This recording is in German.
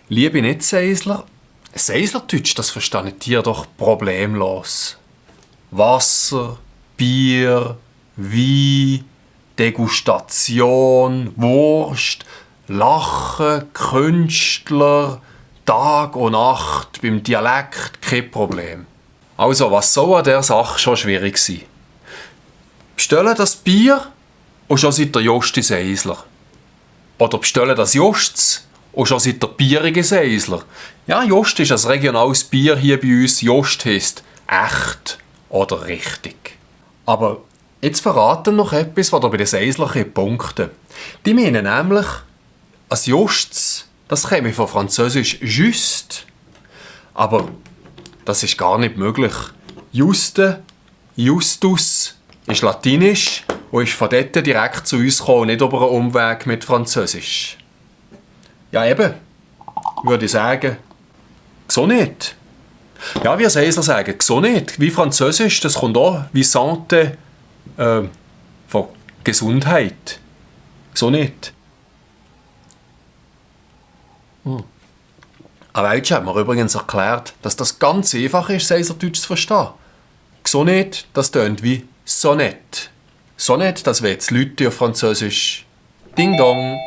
Liebe Nicht-Seisler, Seislerdeutsch, das verstehen ihr doch problemlos. Wasser, Bier, Wein, Degustation, Wurst, Lachen, Künstler, Tag und Nacht, beim Dialekt kein Problem. Also, was soll an dieser Sache schon schwierig sein? Bestellen das Bier und schon seid ihr Josti Seisler. Oder bestellen das Josts und schon seid ihr bierige Seisler. Ja, Jost ist ein regionales Bier hier bei uns. Jost heisst echt oder richtig. Aber jetzt verraten noch etwas, was ihr bei den Seislern punkten. Die meinen nämlich, als Josts, das käme von Französisch juste. Aber das ist gar nicht möglich. Juste, Justus ist Latinisch und ist von dort direkt zu uns gekommen, nicht über einen Umweg mit Französisch. Ja eben, würde ich sagen, so nicht. Ja, wie Seisler sagen, so nicht. Wie Französisch, das kommt auch wie Santé von Gesundheit. So nicht. Ein Weltsche hat mir übrigens erklärt, dass das ganz einfach ist, Seislerdeutsch zu verstehen. Sonnet, das tönt wie Sonett. Sonett, das wäre jetzt Leute auf Französisch. Ding dong.